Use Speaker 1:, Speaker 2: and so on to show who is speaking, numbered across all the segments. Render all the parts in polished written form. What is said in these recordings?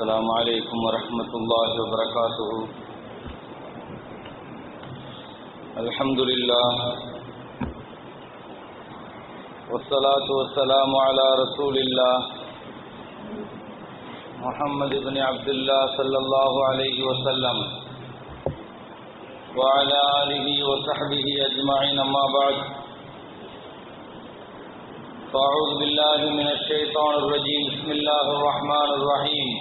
Speaker 1: السلام عليكم ورحمة الله وبركاته. الحمد لله والصلاة والسلام على رسول الله محمد بن عبد الله صلى الله عليه وسلم وعلى آله وصحبه أجمعين. أما بعد، فأعوذ بالله من الشيطان الرجيم. بسم الله الرحمن الرحيم.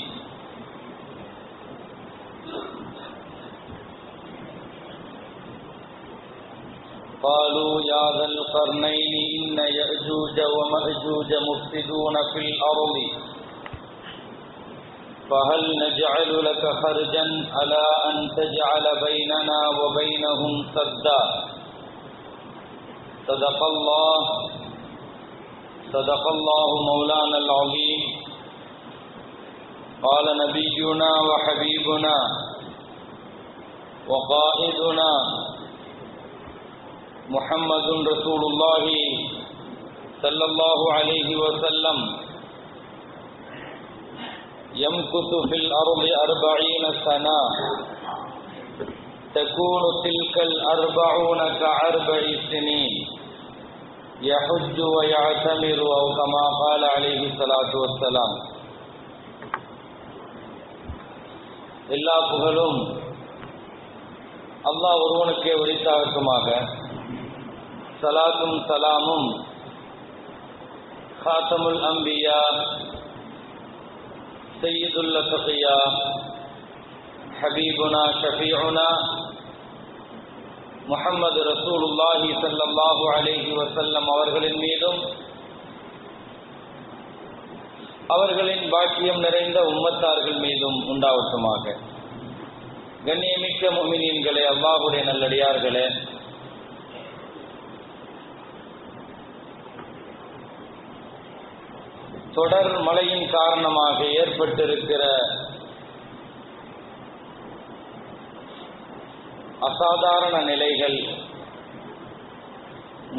Speaker 1: قالوا يا ذا القرنين إن يأجوج ومأجوج مفسدون في الأرض فهل نجعل لك خرجا على أن تجعل بيننا وبينهم سدا. صدق الله مولانا العظيم. قال نبينا وحبيبنا وقائدنا محمد رسول الله صلى الله عليه وسلم يمكث في الأرض 40 سنة تكون تلك 40 كأربع سنين يحج ويعتمر أو كما قال عليه الصلاة والسلام. எல்லா புகழும் அல்லாஹ் ஒருவனுக்கே உரித்தாகட்டுமாக. சலாத்தும் சலாமும் காத்தமுல் அம்பியா சையதுல் அத்கியா ஹபீபுனா ஷஃபீஉனா முஹம்மது ரசூலுல்லாஹி ஸல்லல்லாஹு அலைஹி வஸல்லம் அவர்களின் மீதும் அவர்களின் பாக்கியம் நிறைந்த உம்மத்தார்கள் மீதும் உண்டாவட்டுமாக. கண்ணியமிக்க முஃமினீன்களே, அல்லாஹ்வுடைய நல்லடியார்களே, தொடர் மழையின் காரணமாக ஏற்பட்டிருக்கிற அசாதாரண நிலைகள்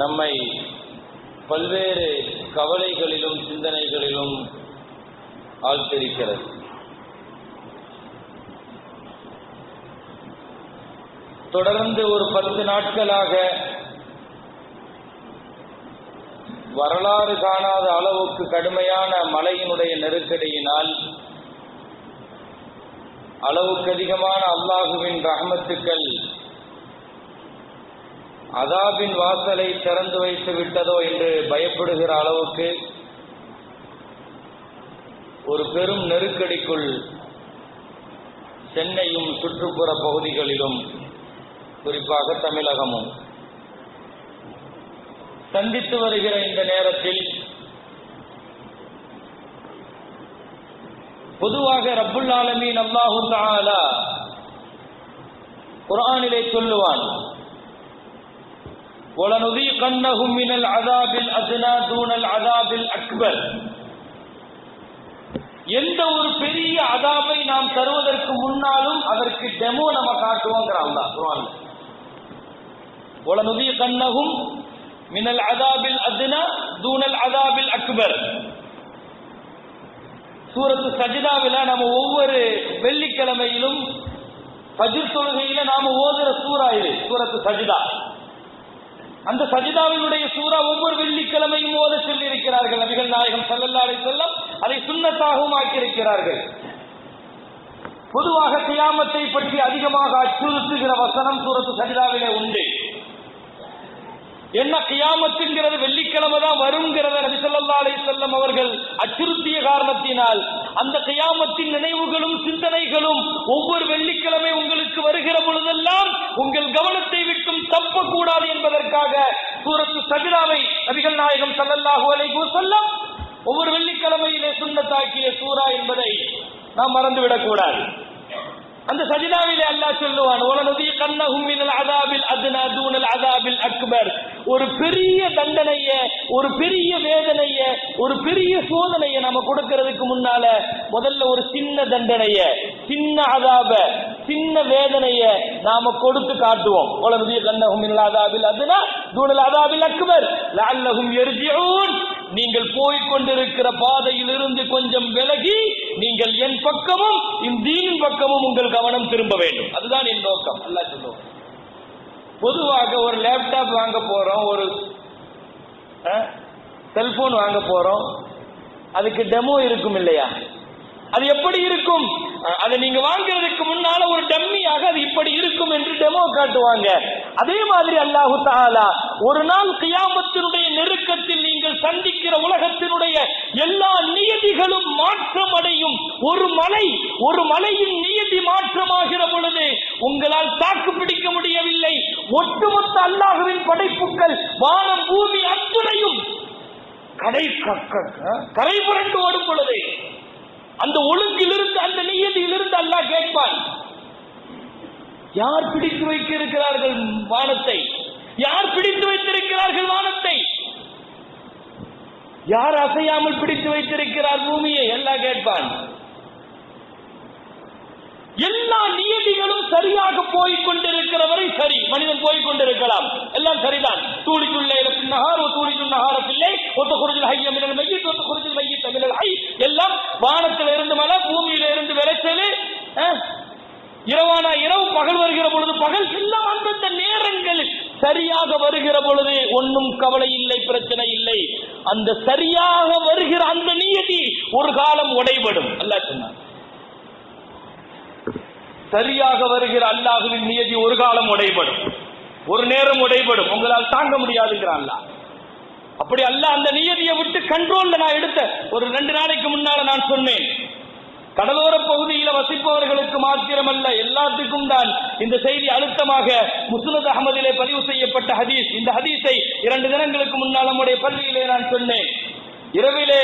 Speaker 1: நம்மை பல்வேறு கவலைகளிலும் சிந்தனைகளிலும் ஆழ்த்திருக்கிறது. தொடர்ந்து ஒரு 10 நாட்களாக வரலாறு காணாத அளவுக்கு கடுமையான மழையினுடைய நெருக்கடியினால் அளவுக்கு அதிகமான அல்லாஹுவின் ரஹ்மத்துக்கள் அதாபின் வாசலை திறந்து வைத்து விட்டதோ என்று பயப்படுகிற அளவுக்கு ஒரு பெரும் நெருக்கடிக்குள் சென்னையும் சுற்றுப்புற பகுதிகளிலும் குறிப்பாக தமிழகமும் சந்தித்து வருகிற இந்த நேரத்தில் பொதுவாக ரப்புல் ஆலமீன் அல்லாஹு தஆலா குர்ஆனிலே சொல்லுவான், வலனுதீகன்னஹும் மினல் அஸாபில் அத்னா தூனல் அஸாபில் அக்பர். எந்த ஒரு பெரிய அஸாபை நாம் தருவதற்கு முன்னாலும் அதற்கு டெமோ நம்ம காட்டுவோங்கிறான் அல்லாஹ் குர்ஆன்ல. வலனுதீகன்னஹும் மினல் அஸாபில் அத்னா தூனல் அஸாபில் அக்பர். சூரத்து சஜிதாவில் நாம ஒவ்வொரு வெள்ளிக்கிழமையிலும் ஃபஜ்ர் தொழுகையில நாம ஓதுற சூரா இது சூரத்து சஜிதா. அந்த சஜிதாவினுடைய சூரா ஒவ்வொரு வெள்ளிக்கிழமையும் ஓத சொல்லி இருக்கிறார்கள் நபிகள் நாயகம் ஸல்லல்லாஹு அலைஹி வஸல்லம். அதை சுன்னத்தாகவும் ஆக்கியிருக்கிறார்கள். பொதுவாக கியாமத்தை பற்றி அதிகமாக அச்சுறுத்துகிற வசனம் சூரத்து சஜிதாவிலே உண்டு. என்ன கியாமத்துங்கிறது வெள்ளிக்கிழமை தான் வருங்கிறத நபி ஸல்லல்லாஹு அலைஹி வஸல்லம் அவர்கள் அச்சுறுத்திய காரணத்தினால் அந்த கியாமத்தின் நினைவுகளும் சிந்தனைகளும் ஒவ்வொரு வெள்ளிக்கிழமை உங்களுக்கு வருகிற பொழுதெல்லாம் உங்கள் கவனத்தை விட்டும் தப்பக்கூடாது என்பதற்காக சூரத்து சஜிதாவை நபிகள் நாயகம் ஸல்லல்லாஹு அலைஹி வஸல்லம் ஒவ்வொரு வெள்ளிக்கிழமையிலே சுன்னத்தாக்கிய சூரா என்பதை நாம் மறந்துவிடக் கூடாது. அந்த சஜிதாவிலே அல்லாஹ் சொல்லுவான், வலனுதீகன்னஹும் மினல் அஸாபில் அத்னா தூனல் அஸாபில் அக்பர். ஒரு பெரிய தண்டனைய, ஒரு பெரிய வேதனைய, ஒரு பெரிய சோதனையை நாம கொடுக்கிறதுக்கு முன்னால முதல்ல ஒரு சின்ன தண்டனைய, சின்ன அஸாப, சின்ன வேதனைய நாம கொடுத்து காட்டுவோம். வலனுதீகன்னஹும் மினல் அஸாபில் அத்னா தூனல் அஸாபில் அக்பர் லஅல்லஹும் யர்ஜிஊன். நீங்கள் போய்கொண்டிருக்கிற பாதையில் இருந்து கொஞ்சம் விலகி நீங்கள் என் பக்கமும் இந்தீனின் பக்கமும் உங்கள் கவனம் திரும்ப வேண்டும். அதுதான் என் நோக்கம். அல்லாஹ் சொல்லுவோம். பொதுவாக ஒரு லேப்டாப் வாங்க போறோம், ஒரு செல்போன் வாங்க போறோம், அதுக்கு டெமோ இருக்கும் இல்லையா? அது எப்படி இருக்கும்? அதை நீங்க வாங்குறதுக்கு முன்னால ஒரு டம்மியாக அது இப்படி இருக்கும் என்று டெமோ காட்டுவாங்க. அதே மாதிரி அல்லாஹு தஆலா ஒரு நாள் கியாமத்தினுடைய நெருக்கத்தில் நீங்கள் சந்திக்கிற உலகத்தினுடைய எல்லா நியதிகளும் மாற்றம் அடையும். ஒரு மலையின் நியதி மாற்றமாகிற பொழுது உங்களால் தாக்கு பிடிக்க முடியவில்லை. ஒட்டுமொத்த அல்லாஹ்வின் படைப்புகள் வானம் பூமி அத்துணையும் கரை புரண்டு ஓடும் பொழுது அந்த ஒழுங்கிலிருந்து அந்த நியதியிலிருந்து அல்லாஹ் கேட்பான், யார் பிடித்து வைத்திருக்கிறார்கள் வானத்தை? யார் பிடித்து வைத்திருக்கிறார்கள் வானத்தை? யார் அசையாமல் பிடித்து வைத்திருக்கிறார் பூமியை? அல்லாஹ் கேட்பான். எல்லா நியதிகளும் சரியாக போய்க் கொண்டிருக்கிறவரை சரி, மனிதன் போய்க் கொண்டிருக்கலாம், எல்லாம் சரிதான். தூளிக்குள்ளே எல்லாம் வானத்தில் இருந்து மழை, பூமியில இருந்து விளைச்சல், இரவானா இரவு, பகல் வருகிற பொழுது பகல், எல்லாம் அந்தந்த நேரங்களில் சரியாக வருகிற பொழுது ஒன்றும் கவலை இல்லை, பிரச்சனை இல்லை. அந்த சரியாக வருகிற அந்த நியதி ஒரு காலம் உடைபடும். அல்லாஹ் சொன்னார், சரியாக வருகிற அல்லாஹ்வின் நியதி ஒரு காலம் உடைபடும், ஒரு நேரம் உடைபடும், உங்களால் தாங்க முடியாதுங்கிறான் அல்லாஹ். அப்படி அல்லாஹ் அந்த நியதியை விட்டு கண்ட்ரோல்ல நான் எடுத்த ஒரு 2 நாளைக்கு முன்னால நான் சொன்னேன், கடலோர பகுதியில் வசிப்பவர்களுக்கு மாத்திரமல்ல எல்லாத்துக்கும் தான் இந்த செய்தி அழுத்தமாக முஸ்னத் அஹ்மதிலே பதிவு செய்யப்பட்ட ஹதீஸ். இந்த ஹதீஸை 2 தினங்களுக்கு முன்னால் நம்முடைய பள்ளியிலே நான் சொன்னேன். இரவிலே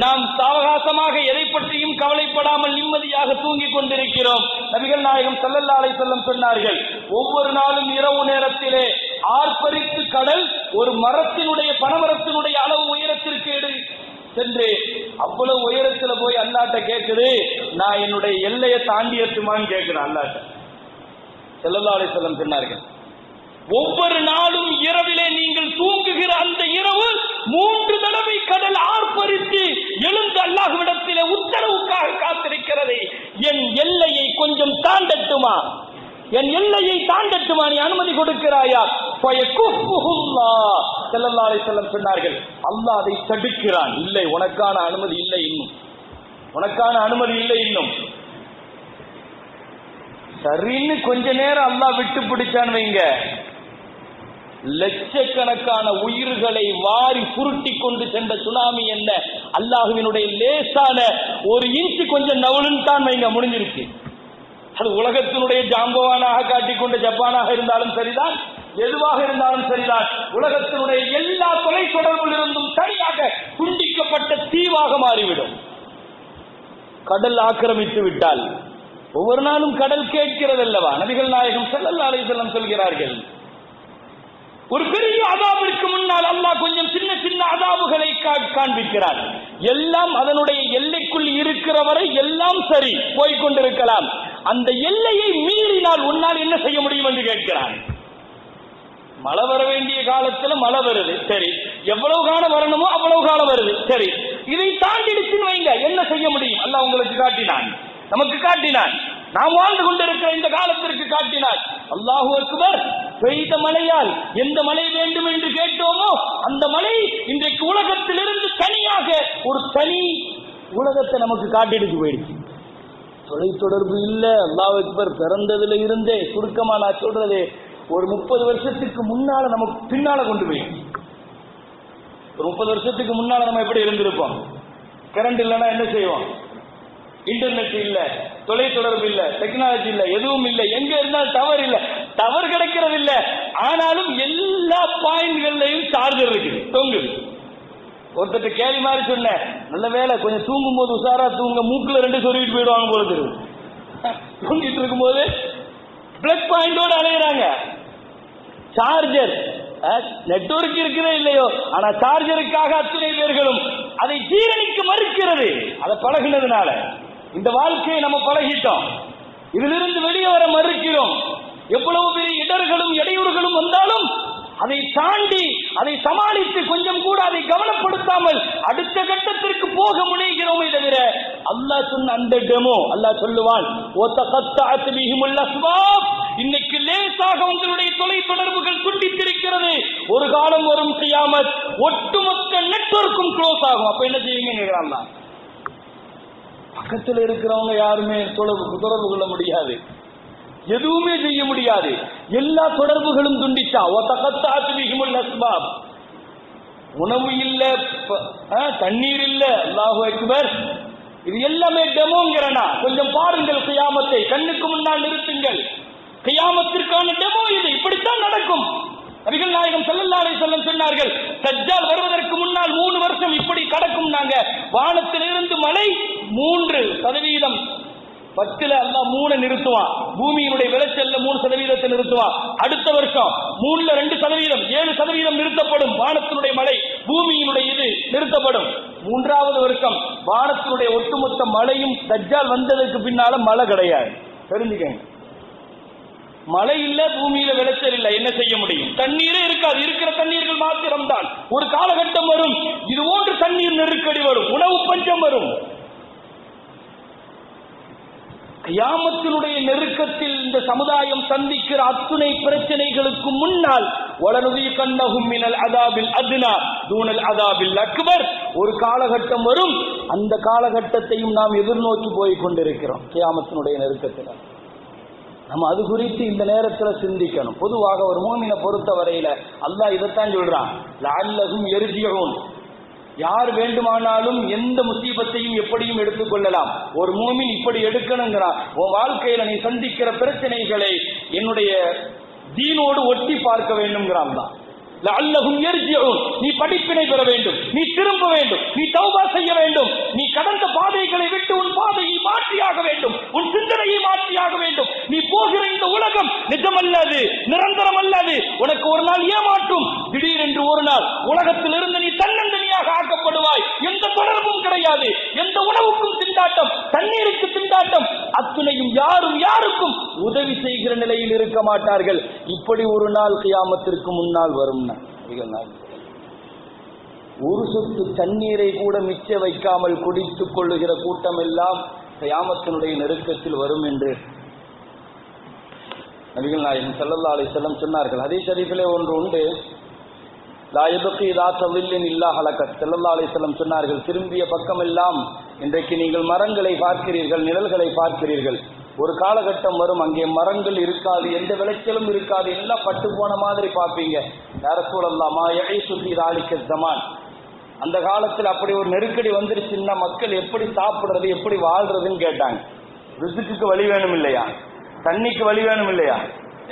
Speaker 1: நாம் சாவகாசமாக எதை பற்றியும் கவலைப்படாமல் நிம்மதியாக தூங்கிக் கொண்டிருக்கிறோம். நபிகள் நாயகம் ஸல்லல்லாஹு அலைஹி வஸல்லம் சொன்னார்கள், ஒவ்வொரு நாளும் இரவு நேரத்திலே ஆர்ப்பரித்து கடல் ஒரு மரத்தினுடைய பனமரத்தினுடைய அளவு உயரத்திற்கு சென்று அவ்வளவு உயரத்துல போய் அல்லாஹ்ட்ட கேட்குது, நான் என்னுடைய எல்லையை தாண்டி எட்டுமான்னு கேட்கிறேன் அல்லாஹ்ட்ட. ஸல்லல்லாஹு அலைஹி வஸல்லம் சொன்னார்கள், ஒவ்வொரு நாளும் இரவிலே நீங்கள் தூங்குகிற அந்த இரவு 3 தடவை கடல் ஆர்ப்பரித்து எழுந்து அல்லாஹ்விடத்திலே உத்தரவுக்காக காத்திருக்கிறது. என் எல்லையை கொஞ்சம் தாண்டட்டுமா, என் எல்லையை தாண்டட்டுமா, நீ அனுமதி கொடுக்கிறாயா? ஸல்லல்லாஹு அலைஹி வஸல்லம் சொன்னார்கள், அல்லாஹ் அதை தடுக்கிறான். இல்லை, உனக்கான அனுமதி இல்லை, இன்னும் உனக்கான அனுமதி இல்லை இன்னும். சரின்னு கொஞ்ச நேரம் அல்லாஹ் விட்டு பிடிச்சான்னு வைங்க, லட்சக்கணக்கான உயிர்களை வாரி புருட்டி கொண்டு சென்ற சுனாமி என்ன அல்லாஹ்வினுடைய லேசான 1 இன்ச்சு கொஞ்சம் நவுலுன்னு தான் வைங்க, முடிஞ்சிருச்சு. அது உலகத்தினுடைய ஜாம்பவானாக காட்டிக்கொண்ட ஜப்பானாக இருந்தாலும் சரிதான், எதுவாக இருந்தாலும் சரிதான், உலகத்தினுடைய எல்லா தொலை தொடர்பிலிருந்தும் தனியாக துண்டிக்கப்பட்ட தீவாக மாறிவிடும். கடல் ஆக்கிரமித்து விட்டால் ஒவ்வொரு நாளும் கடல் கேட்கிறது அல்லவா? நபிகள் நாயகம் ஸல்லல்லாஹு அலைஹி வஸல்லம் சொல்கிறார்கள், ஒரு பெரிய அதாபிற்கு முன்னால் அல்லாஹ் கொஞ்சம் சின்ன சின்ன அதாபுகளை காண்பிக்கிறார். எல்லாம் அதனுடைய எல்லைக்குள் இருக்கிற வரை எல்லாம் சரி போய்கொண்டிருக்கலாம். அந்த எல்லையை மீறினால் உன்னால் என்ன செய்ய முடியும் என்று கேட்கிறான். மழை வர வேண்டிய காலத்துல மழை வருது, சரி, எவ்வளவு காலம் வரணுமோ அவ்வளவு காலம் வருது, சரி, இதை தாண்டிடுச்சுன்னு வைங்க, என்ன செய்ய முடியும்? அல்லாஹ் உங்களுக்கு காட்டினான், நமக்கு காட்டினான், நாம் வாழ்ந்து கொண்டிருக்கிற இந்த காலத்திற்கு காட்டினான். அல்லாஹு அக்பர். பெய்த மழையால் எந்த மழை வேண்டும் என்று கேட்டோமோ அந்த மழை இன்றைக்கு உலகத்திலிருந்து தனியாக ஒரு தனி உலகத்தை நமக்கு காட்டிடுச்சு போயிடுச்சு. தொலை தொடர்பு இல்ல. அல்லாஹு அக்பர். பிறந்ததுல இருந்தே சுருக்கமா நான் சொல்றது ஒரு 30 வருஷத்துக்கு முன்னால நமக்கு பின்னால கொண்டு போயிடுச்சு. ஒரு 30 வருஷத்துக்கு முன்னால நம்ம எப்படி இருந்திருப்போம்? கரண்ட் இல்லைன்னா என்ன செய்வோம்? இன்டர்நெட் இல்ல, தொலை தொடர்பு இல்ல, டெக்னாலஜி இல்ல, எதுவும் இல்லை. எங்க இருந்தாலும் டவர் இல்ல, டவர் கிடைக்கிறது இல்ல. ஆனாலும் எல்லா பாயிண்ட்கள்லயும் சார்ஜர் இருக்குது, தொங்குது. ஒருத்தட்ட கேள்வி மாதிரி சொன்னேன், நல்ல வேலை கொஞ்சம் தூங்கும் போது உஷாரா தூங்க, மூக்குல 2 சொருகிட்டு போயிடுவாங்க போல தெரியும். தூங்கிட்டு இருக்கும் போது பிளக் பாயிண்டோட அலையிறாங்க. சார்ஜர் நெட்வொர்க் இருக்குதே இல்லையோ, ஆனா சார்ஜருக்காக அத்தனை பேர்களும் அதை ஜீரணிக்க மறுக்கிறது. அதை பழகினதுனால இந்த வாழ்க்கையை நம்ம பழகிட்டோம், இதிலிருந்து வெளியே வர மறுக்கிறோம். எவ்வளவு பெரிய இடர்களும் இடையூறுகளும் வந்தாலும் அதை தாண்டி அதை சமாளித்து கொஞ்சம் கூட அதை கவனப்படுத்தாமல் அடுத்த கட்டத்திற்கு போக முனைகிறோமே தவிர அல்லாஹ் சொன்ன அந்த டெமோ அல்லாஹ் சொல்லுவான், இன்னைக்கு லேசாக உங்களுடைய தொலை தொடர்புகள் துண்டித்திருக்கிறது, ஒரு காலம் வரும் கியாமத் ஒட்டுமொத்த நெட்வொர்க்கும் க்ளோஸ் ஆகும். அப்ப என்ன செய்வீங்க கேட்கிறான். பக்கத்தில் இருக்கிறவங்க யாருமே தொடர்பு கொள்ள முடியாது, எதுவுமே செய்ய முடியாது, எல்லா தொடர்புகளும் துண்டிச்சா. உணவு இல்ல, தண்ணீர் இல்ல, அல்லாஹு அக்பர். இது எல்லாமே டெமோங்கிறனா. கொஞ்சம் பாருங்கள் கியாமத்தை, கண்ணுக்கு முன்னால் நிறுத்துங்கள். கியாமத்திற்கான டெமோ இது, இப்படித்தான் நடக்கும். நபிகள் நாயகம் ஸல்லல்லாஹு அலைஹி வஸல்லம் சொன்னார்கள், தஜ்ஜால் வருவதற்கு முன்னால் 3 வருஷம் இப்படி கடக்கும். நாங்க வானத்திலிருந்து மழை 3% 10ல அல்லாஹ் 3 நிறுத்துவான், பூமியினுடைய விளைச்சல்ல 3% நிறுத்துவான். அடுத்த வருஷம் 3ல 2%, 7% நிறுத்தப்படும் வானத்தினுடைய மழை, பூமியினுடைய இது நிறுத்தப்படும். 3வது வருஷம் வானத்தினுடைய ஒட்டுமொத்த மழையும் தஜ்ஜால் வந்ததற்கு பின்னால மழை கிடையாது. தெரிஞ்சுக்கங்க, மழை இல்ல, பூமியில விளைச்சல் இல்ல, என்ன செய்ய முடியும்? தண்ணீரே இருக்காது, இருக்கிற தண்ணீர்கள் மாத்திரம்தான். ஒரு காலகட்டம் வரும், இது போன்று தண்ணீர் நெருக்கடி வரும், உணவு பஞ்சம் வரும். கியாமத்தினுடைய நெருக்கத்தில் இந்த சமுதாயம் சந்திக்கிற அத்துணை பிரச்சனைகளுக்கு முன்னால் வலனுதீகன்னஹும் மினல் அதாபில் அத்னா தூனல் அதாபில் அக்பர் ஒரு காலகட்டம் வரும். அந்த காலகட்டத்தையும் நாம் எதிர்நோக்கி போய் கொண்டிருக்கிறோம். கியாமத்தினுடைய நெருக்கத்தில் நம்ம அது குறித்து இந்த நேரத்தில் சிந்திக்கணும். பொதுவாக ஒரு மூமினை பொறுத்த வரையில அல்லாஹ் இதைத்தான் சொல்றான், லஅல்லஹும் யர்ஜிஊன். யார் வேண்டுமானாலும் எந்த முசீபத்தையும் எப்படியும் எடுத்துக்கொள்ளலாம். ஒரு மூமின் இப்படி எடுக்கணுங்கிறான். உன் வாழ்க்கையில நீ சந்திக்கிற பிரச்சனைகளை என்னுடைய தீனோடு ஒட்டி பார்க்க வேண்டும்ங்கிறான் தான். லஅல்லஹும் யர்ஜிஊன். நீ படிப்பினை பெற வேண்டும், நீ திரும்ப வேண்டும், நீ தௌபா செய்ய வேண்டும், நீ கடந்த பாதைகளை விட்டு உன் பாதையை மாற்றியாக வேண்டும், உன் சிந்தனையை மாற்றியாக வேண்டும். நீ போகிற இந்த உலகம் நிஜமல்லது, நிரந்தரம் அல்லது, உனக்கு ஒரு நாள் ஏமாற்றும். திடீரென்று ஒரு நாள் உலகத்திலிருந்து நீ தன்னந்தனியாக ஆக்கப்படுவாய். எந்த தொடர்பும் கிடையாது, எந்த உணவுக்கும் திண்டாட்டம், தண்ணீருக்கு திண்டாட்டம், அத்துணையும் யாரும் யாருக்கும் உதவி செய்கிற நிலையில் இருக்க மாட்டார்கள். இப்படி ஒரு நாள் கியாமத்திற்கு முன்னால் வரும். ஒரு சொட்டு தண்ணீரை கூட மிச்ச வைக்காமல் குடித்துக் கொள்ளுகிற கூட்டம் எல்லாம் கியாமத்தினுடைய நெருக்கத்தில் வரும் என்று நபிகள் நாயகம் ஸல்லல்லாஹு அலைஹி வஸல்லம் சொன்னார்கள். ஹதீஸ் ஷரீஃபிலே ஒன்று உண்டு, லா யப்கி ذات ظل الا ஹலகத். ஸல்லல்லாஹு அலைஹி வஸல்லம் சொன்னார்கள், திரும்பிய பக்கமெல்லாம் இன்றைக்கு நீங்கள் மரங்களை பார்க்கிறீர்கள், நிழல்களை பார்க்கிறீர்கள். ஒரு காலகட்டம் வரும், அங்கே மரங்கள் இருக்காது, எந்த விளைச்சலும் இருக்காது, எல்லாம் பட்டு போன மாதிரி பார்ப்பீங்க. யா ரசூலல்லாஹ் மா யஈஷு ஃபீ ذلك الزمان. அந்த காலத்தில் அப்படி ஒரு நெருக்கடி வந்துருச்சுன்னா மக்கள் எப்படி சாப்பிடுறது, எப்படி வாழ்றதுன்னு கேட்டாங்க. ரிஸ்க்குக்கு வழி வேணும் இல்லையா, தண்ணிக்கு வழி வேணும் இல்லையா,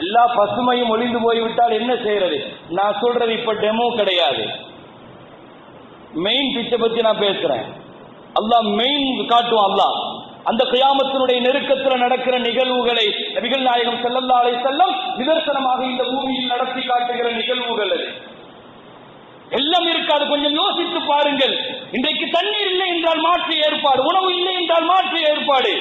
Speaker 1: எல்லா பசுமையும் ஒளிந்து போய்விட்டால் என்ன செய்யறது? நான் சொல்றது இப்ப டெமோ கிடையாது, மெயின் பிச்சை பத்தி நான் பேசுறேன். அல்லாஹ் மெயின் காட்டுவான். அல்லாஹ் அந்த கியாமத்தினுடைய நெருக்கத்தில் நடக்கிற நிகழ்வுகளை நபிகள் நாயகம் ஸல்லல்லாஹு அலைஹி வஸல்லம் நிதர்சனமாக இந்த பூமியில் நடத்தி காட்டுகிற நிகழ்வுகள் அது எல்லாம் இருக்காது. கொஞ்சம் யோசித்து பாருங்கள். இன்றைக்கு தண்ணீர் இல்லை என்றால் மாற்று ஏற்பாடு, உணவு இல்லை என்றால் மாற்று ஏற்பாடு,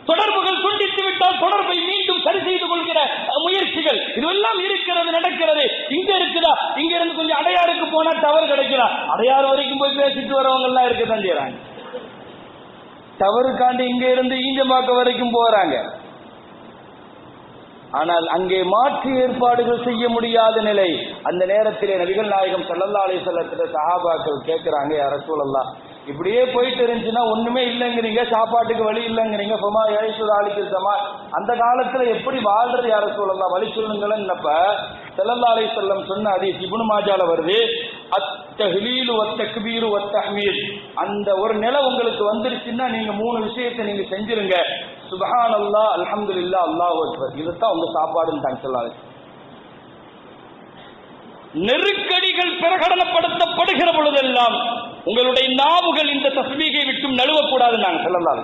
Speaker 1: தொடர்புகள் துண்டித்து விட்டால் தொடர்பை மீண்டும் சரி செய்து கொள்கிற முயற்சிகள், இதுவெல்லாம் இருக்கிறது, நடக்கிறது. இங்க இருக்குதா, இங்க இருந்து கொஞ்சம் அடையாறுக்கு போனா டவர் கிடைக்கலாம், அடையாறு வரைக்கும் போய் பேசிட்டு வரவங்க எல்லாம் இருக்கதான் செய்யறாங்க. டவருக்காண்டி இங்க இருந்து ஈஞ்சம்பாக்கம் வரைக்கும் போறாங்க. ஆனால் அங்கே மாற்று ஏற்பாடுகள் செய்ய முடியாத நிலை. அந்த நேரத்திலே நபிகள் நாயகம் ஸல்லல்லாஹு அலைஹி வஸல்லம் சஹாபாக்கள் கேட்கிறாங்க, யா ரசூலல்லாஹ், இப்படியே போயிட்டு இருந்துச்சுன்னா ஒண்ணுமே இல்லைங்கிறீங்க, சாப்பாட்டுக்கு வழி இல்லைங்கிறீங்க, ஃபமா யஈஷு ذلك الزمان. அந்த காலத்துல எப்படி வாழ்றது யா ரசூலல்லாஹ், வழி சொல்லுங்களேன்னப்ப ஸல்லல்லாஹு அலைஹி வஸல்லம் சொன்ன ஹதீஸ் இப்னு மாஜால வருது, அத்தஹ்லீலு வத்தக்பீரு வத்தஹ்மீத். அந்த ஒரு நிலை உங்களுக்கு வந்துருச்சுன்னா நீங்க 3 விஷயத்தை நீங்க செஞ்சிருங்க, சுப்ஹானல்லாஹ், அல்ஹம்துலில்லாஹ், அல்லாஹு அக்பர். இதுதான் உங்க சாப்பாடுன்னு ஸல்லல்லாஹு அலைஹி வஸல்லம். நெருக்கடிகள் பிரகடனப்படுத்தப்படுகிற பொழுதெல்லாம் உங்களுடைய நாவுகள் இந்த தஸ்பீகை விட்டும் நழுவக்கூடாது. நாங்கள் ஸல்லல்லாஹு.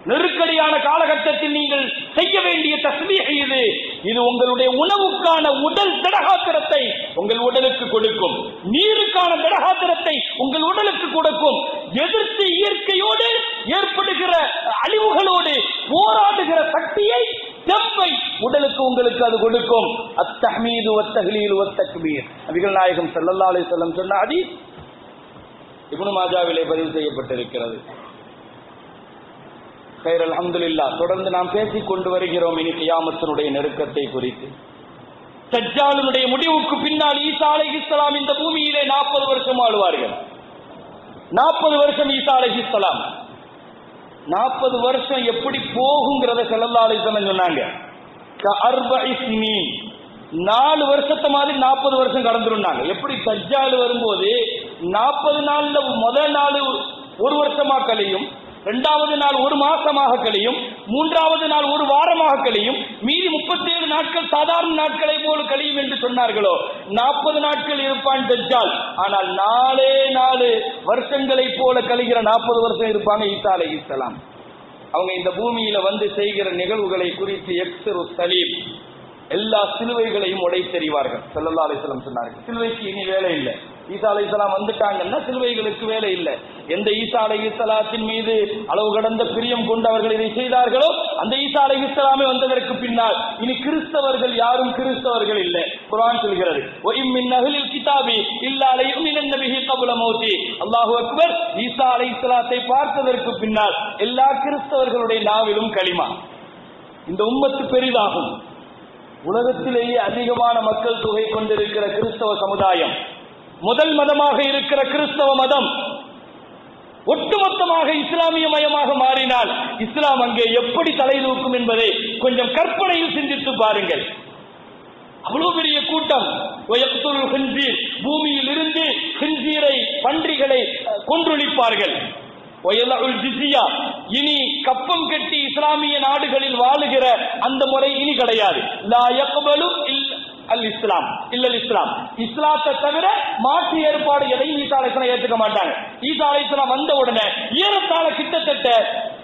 Speaker 1: நெருக்கடியான காலகட்டத்தில் நீங்கள் செய்ய வேண்டிய தஸ்பீஹ் இது. இது உங்களுடைய உணவுக்கான உடல் திடகாத்திரத்தை உங்கள் உடலுக்கு கொடுக்கும், நீருக்கான திடகாத்திரத்தை உங்கள் உடலுக்கு கொடுக்கும், எதிர்த்து இயற்கையோடு ஏற்படுகிற அழிவுகளோடு போராடுகிற சக்தியை, தெம்பை உடலுக்கு உங்களுக்கு அது கொடுக்கும். அத்தஹ்மீது வத்தஹ்லீல் வத்தக்பீர். நபிகள் நாயகம் ஸல்லல்லாஹு அலைஹி வஸல்லம் சொன்ன ஹதீஸ் இப்னு மாஜாவிலே பதிவு செய்யப்பட்டிருக்கிறது. கைர் அல்ஹம்துலில்லாஹ். தொடர்ந்து நாம் பேசிக் கொண்டு வருகிறோம் இனி கியாமத்தினுடைய நெருக்கத்தை குறித்து. தஜ்ஜாலுடைய முடிவுக்கு பின்னால் ஈசா அலைஹிஸ்ஸலாம் இந்த பூமியிலே 40 வருஷம் ஆளுவார்கள். 40 வருஷம் ஈசா அலைஹிஸ்ஸலாம். 40 வருஷம் எப்படி போகுங்கிறத ஸல்லல்லாஹு அலைஹி வஸல்லம் சொன்னாங்க. கஅர்பஇ ஸினீன். 4 வருஷத்தை மாதிரி 40 வருஷம் கடந்துருந்தாங்க. எப்படி தஜ்ஜால் வரும்போது 40 நாள்ல முதல் நாள் 1 வருஷமா கழியும், 2வது நாள் 1 மாசமாக கழியும், 3வது நாள் 1 வாரமாக கழியும், மீதி 37 நாட்கள் சாதாரண நாட்களை போல கழியும் என்று சொன்னார்களோ 40 நாட்கள் இருப்பான் தஜ்ஜால். ஆனால் 4 வருஷங்களை போல கழிகிற 40 வருஷம் இருப்பாங்க ஈசா அலைஹிஸ்ஸலாம். அவங்க இந்த பூமியில வந்து செய்கிற நிகழ்வுகளை குறித்து எக்ஸரு சலீம், எல்லா சிலுவைகளையும் உடைத்தெறிவார்கள். ஸல்லல்லாஹு அலைஹி வஸல்லம் சொன்னார்கள், சிலுவைக்கு இனி வேலை இல்லை. ஈசா அலைஹிஸ்ஸலாம் வந்துட்டாங்கன்னா சிலுவைகளுக்கு வேலை இல்லை. எந்த ஈசா அலைஹிஸ்ஸலாத்தின் மீது அளவு கடந்த பிரியம் கொண்டு அவர்கள் இதை செய்தார்களோ அந்த ஈசா அலைஹிஸ்ஸலாமே வந்ததற்கு பின்னால் இனி கிறிஸ்தவர்கள் யாரும் கிறிஸ்தவர்கள் இல்லை. குர்ஆன் சொல்கிறது, வஇம் மின் அஹ்லில் கிதாபி இல்லா லயுமினன்ன பிஹி கப்ல மௌதி. அல்லாஹு அக்பர். ஈசா அலைஹிஸ்ஸலாத்தை பார்த்ததற்கு பின்னால் எல்லா கிறிஸ்தவர்களுடைய நாவிலும் கலிமா. இந்த உம்மத்து பெரிதாகும். உலகத்திலேயே அதிகமான மக்கள் தொகை கொண்டிருக்கிற கிறிஸ்தவ சமுதாயம், முதல் மதமாக இருக்கிற கிறிஸ்தவ மதம் ஒட்டுமொத்தமாக இஸ்லாமிய மயமாக மாறினால் இஸ்லாம் அங்கே எப்படி தலை தூக்கும் என்பதை கொஞ்சம் கற்பனையில் சிந்தித்து பாருங்கள். அவ்வளவு பெரிய கூட்டம். பூமியில் இருந்து ஹின்சீரை, பன்றிகளை கொன்றொழிப்பார்கள். இனி கப்பம் கட்டி இஸ்லாமிய நாடுகளில் வாழுகிற அந்த முறை இனி கிடையாது. லா யக்பலு அல் இஸ்லாம் இல்லல் இஸ்லாம். இஸ்லாத்தை தவிர மாற்று ஏற்பாடு எதையும் ஈசா அலைஹிஸ்ஸலாம் ஏற்றுக்க மாட்டாங்க. ஈசா அலைஹிஸ்ஸலாம் வந்த உடனே ஏறத்தாழ கிட்டத்தட்ட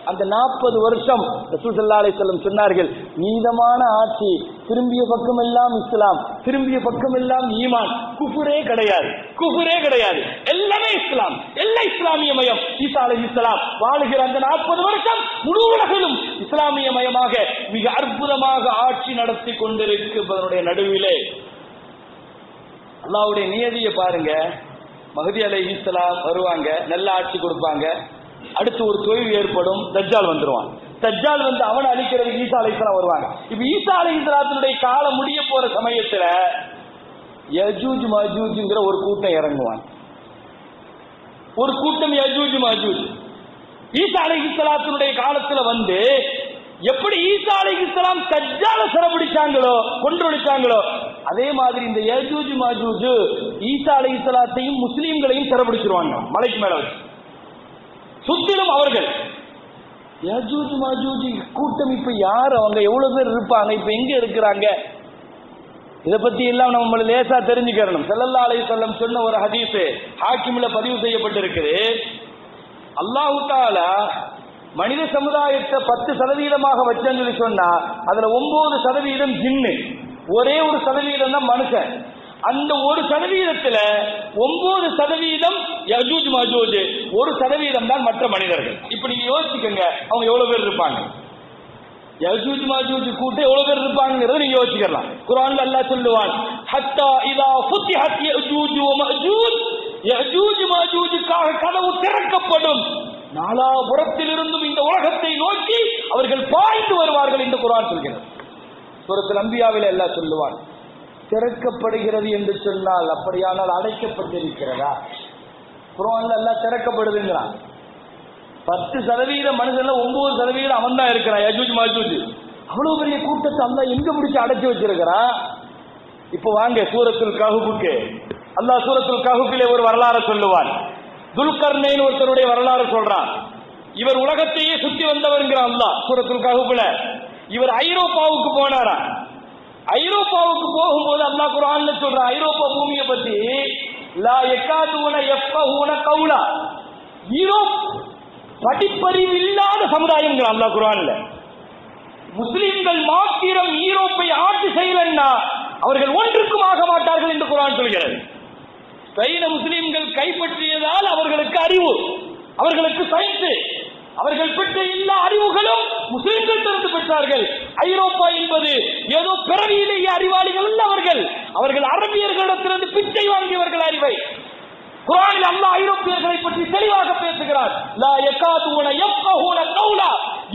Speaker 1: அந்த 40 வருஷம் ரசூல் ஸல்லல்லாஹு அலைஹி வஸல்லம் சொன்னார்கள், நீதமான ஆட்சி, திரும்பிய பக்கம் எல்லாம் இஸ்லாம், திரும்பிய பக்கம் எல்லாம் ஈமான், குஃபுரே கிடையாது, குஃபுரே கிடையாது, எல்லாமே இஸ்லாம், எல்லா இஸ்லாமிய மயம். ஈசா அலைஹிஸ்ஸலாம் வாழுகிற அந்த 40 வருஷம் முழு உலகிலும் இஸ்லாமிய மயமாக மிக அற்புதமாக ஆட்சி நடத்தி கொண்டிருப்பதனுடைய நடுவிலே அல்லாஹ்வுடைய நியதியை பாருங்க. மஹ்தி அலைஹிஸ்ஸலாம் வருவாங்க, நல்ல ஆட்சி கொடுப்பாங்க. அடுத்து ஒரு தொழில் ஏற்படும், தஜ்ஜால் வந்துருவான். தஜ்ஜால் வந்து அவனை அழிக்கிறதுக்கு ஈசா அலைஹிஸ்ஸலாம் வருவாங்க. இப்ப ஈசா அலைஹிஸ்ஸலாத்தினுடைய காலம் முடிய போற சமயத்துல யஜூஜ் மஜூஜ்ங்கிற ஒரு கூட்டம் இறங்குவான். ஒரு கூட்டம் யஜூஜ் மஜூஜ் ஈசா அலைஹிஸ்ஸலாத்தினுடைய காலத்துல வந்து எப்படி ஈசா அலைஹிஸ்ஸலாம் தஜ்ஜால சிறப்பிடிச்சாங்களோ, கொன்றொழிச்சாங்களோ, அதே மாதிரி இந்த யஜூஜ் மஜூஜ் ஈசா அலைஹிஸ்ஸலாத்தையும் முஸ்லீம்களையும் சிறப்பிடிச்சிருவாங்க. மலைக்கு மேல வச்சு சுத்திலும் அவர்கள். யஜூஜ் மஜூஜ் கூட்டம் இப்ப யார், அவங்க எவ்வளவு பேர் இருப்பாங்க, இப்ப எங்க இருக்கிறாங்க, இத பத்தி எல்லாம் நம்ம லேசா தெரிஞ்சுக்கணும். ஸல்லல்லாஹு அலைஹி வஸல்லம் சொன்ன ஒரு ஹதீஸ் ஹாக்கிம்ல பதிவு செய்யப்பட்டிருக்குது. அல்லாஹ் தஆலா மனித சமுதாயத்தை 10% வச்சேன்னு சொன்னா அதுல 9% ஜின்னு, ஒரே ஒரு சதவீதம் தான் மனுஷன். அந்த 1% 9% யஜூஜ் மஜூஜ், 1% தான் மற்ற மனிதர்கள். இப்ப நீங்க யோசிச்சுக்கங்க, அவங்க எவ்வளவு பேர் இருப்பாங்க, யஜூஜ் மஜூஜ் கூட்டம் எவ்வளவு பேர் இருப்பாங்கிறத நீங்க யோசிக்கலாம். குர்ஆன்ல அல்லாஹ் சொல்லுவான், ஹத்தா இதா ஃபுத்திஹத் யஜூஜ் வ மஜூஜ், யஜூஜ் மஜூஜுக்காக கதவு திறக்கப்படும், நாலாபுறத்திலிருந்தும் இந்த உலகத்தை நோக்கி அவர்கள் பாய்ந்து வருவார்கள் என்று குர்ஆன் சொல்கிறது. சூரத்துல் அன்பியாவில் அல்லாஹ் சொல்லுவான், திறக்கப்படுகிறது என்று சொன்னால் அப்படியானால் அடைக்கப்பட்டிருக்கிறதா? குர்ஆன்ல எல்லாம் திறக்கப்படுதுங்கிறான். 10% மனுஷன்ல 9% அவன் தான் இருக்கிறான், யஜூஜ் மஜூஜ். அவ்வளவு பெரிய கூட்டத்தை அல்லாஹ் எங்க பிடிச்சு அடைச்சு வச்சிருக்கிறான். இப்போ வாங்க சூரத்துல் கஹ்ஃபுக்கு. அல்லாஹ் சூரத்துல் கஹ்ஃபிலே ஒரு வரலாறு சொல்லுவான். துல்கர்னைன் ஒருத்தருடைய வரலாறு சொல்றான். இவர் உலகத்தையே சுத்தி வந்தவர்ங்கிறான் அல்லாஹ் சூரத்துல் கஹ்ஃபில. இவர் ஐரோப்பாவுக்கு போனாரா. ஐரோப்பாவுக்கு போகும்போது அல்லாஹ் குர்ஆன்ல சொல்றான் ஐரோப்பா பூமியை பத்தி, லா யகாதுன யஃபஹூன கௌலா, யூரோப் படிப்பறிவு இல்லாத சமுதாயம் அல்லாஹ் குர்ஆன்ல. முஸ்லிம்கள் மாத்திரம் யூரோப்பை ஆட்சி செய்யலன்னா அவர்கள் ஒன்றுக்கும் ஆக மாட்டார்கள் என்று குர்ஆன் சொல்கிறது. ஸ்பெயினை முஸ்லிம்கள் கைப்பற்றியதால் அவர்களுக்கு அறிவு, அவர்களுக்கு சயின்ஸ், அவர்கள் பெற்ற எல்லா அறிவுகளும் முஸ்லிம்கள் திறந்து பெற்றார்கள். ஐரோப்பா என்பது ஏதோ பிறவியிலேயே அறிவாளிகள் அல்ல. அவர்கள் அரபியர்களிடத்திலிருந்து பிச்சை வாங்கியவர்கள் அறிவை. குர்ஆனில் அல்லாஹ் ஐரோப்பியர்களை பற்றி தெளிவாக பேசுகிறார். லா யகாதுன யஃகஹூன கௌலா,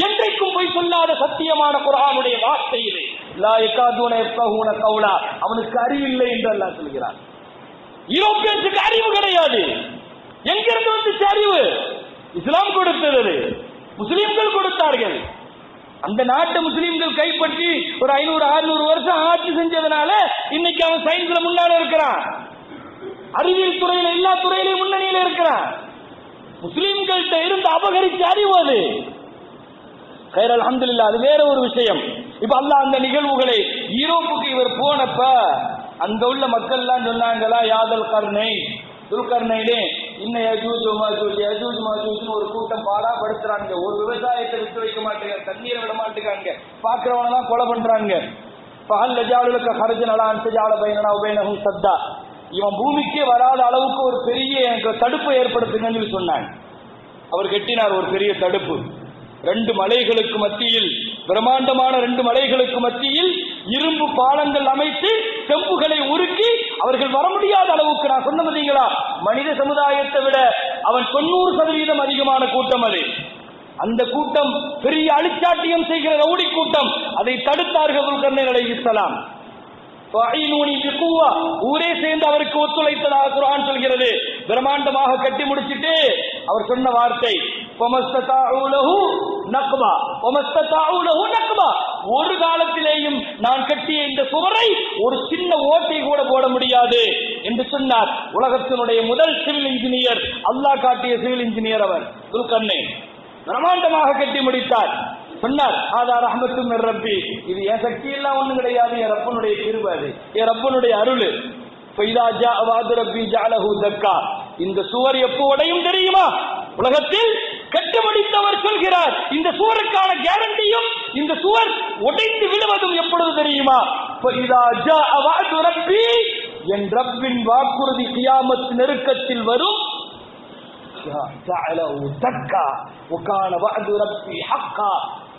Speaker 1: என்றைக்கும் போய் சொல்லாத சத்தியமான குர்ஆனுடைய வார்த்தை இது. லா யகாதுன யஃகஹூன கௌலா, அவனுக்கு அறிவில்லை என்று அல்லாஹ் சொல்கிறார். யூரோப்பியன்ஸுக்கு அறிவு கிடையாது. எங்கிருந்து வந்துச்சு அறிவு? இஸ்லாம் கொடுத்தது, முஸ்லிம்கள் கொடுத்தார்கள். அந்த நாட்டு முஸ்லிம்கள் கைப்பற்றி ஒரு 500-600 வருஷம் ஆட்சி செஞ்சதுனால இன்னைக்கு அவன் சயின்ஸ்ல முன்னால இருக்கிறான், அறிவியல் துறையில எல்லா துறையிலும் முன்னணியில இருக்கிறான். முஸ்லிம்கள்ட்ட இருந்து அபகரிச்ச அறிவு அது. கைர் அல்ஹம்துலில்லாஹ், அது வேற ஒரு விஷயம். இப்ப அல்லாஹ் அந்த நிகழ்வுகளை யூரோப்புக்கு இவர் போனப்ப அங்க உள்ள மக்கள் எல்லாம் சொன்னாங்களா, யாதல் கர்ணை துல்கர்ணையிலே இன்னும் யஜூஜ் மாஜூஜ்னு ஒரு கூட்டம் பாடா படுத்துறாங்க. ஒரு விவசாயத்தை விட்டு வைக்க மாட்டேங்க, தண்ணீரை விட மாட்டேங்காங்க, பாக்குறவனதான் கொலை பண்றாங்க. பகல் லஜாலுக்கு ஹர்ஜன் அலா அன்சஜால பைனனா உபைனஹும் சத்தா, இவன் பூமிக்கே வராத அளவுக்கு ஒரு பெரிய தடுப்பு ஏற்படுத்துங்கன்னு சொன்னாங்க. அவர் கட்டினார் ஒரு பெரிய தடுப்பு. 2 மலைகளுக்கு மத்தியில், பிரம்மாண்டமான 2 மலைகளுக்கு மத்தியில் இரும்பு பாலங்கள் அமைத்து செம்புகளை உருக்கி அவர்கள் வர முடியாத அளவுக்கு, நான் சொன்ன பார்த்தீங்களா, மனித சமுதாயத்தை விட அவன் 90% அதிகமான கூட்டம் அது. அந்த கூட்டம் பெரிய அழிச்சாட்டியம் செய்கிற ரவுடி கூட்டம். அதை தடுத்தார்கள் துல்கர்னைன் அலைஹிஸ்ஸலாம். ஊரே சேர்ந்து அவருக்கு ஒத்துழைத்ததாக குர்ஆன் சொல்கிறது. பிரம்மாண்டமாக கட்டி முடிச்சிட்டு அவர் சொன்ன வார்த்தை, ஒரு காலத்திலேயும் நான் கட்டிய இந்த சுவரை ஒரு சின்ன ஓட்டை கூட போட முடியாது என்று சொன்னார். உலகத்தினுடைய முதல் சிவில் இன்ஜினியர், அல்லாஹ் காட்டிய சிவில் இன்ஜினியர் அவர் துல்கர்னைன். பிரம்மாண்டமாக கட்டி முடித்தார். சொன்னார், ஆதா ரஹ்மத்தும் மிர் ரப்பி, இது என் சக்தி எல்லாம் ஒண்ணும் கிடையாது, என் ரப்பனுடைய கிருபை, அது என் ரப்பனுடைய அருள். ஃபைதா ஜாஅ வஅது ரப்பி ஜஅலஹு தக்கா, இந்த சுவர் எப்போ உடையும் தெரியுமா? உலகத்தில் கட்டி முடித்தவர் சொல்கிறார், இந்த சுவருக்கான கேரண்டியும் இந்த சுவர் உடைந்து விழுவதும் எப்பொழுது தெரியுமா? ஃபைதா ஜாஅ வஅது ரப்பி, என் ரப்பின் வாக்குறுதி கியாமத் நெருக்கத்தில் வரும். ஜஅலஹு தக்கா வகான வஅது ரப்பி ஹக்கா,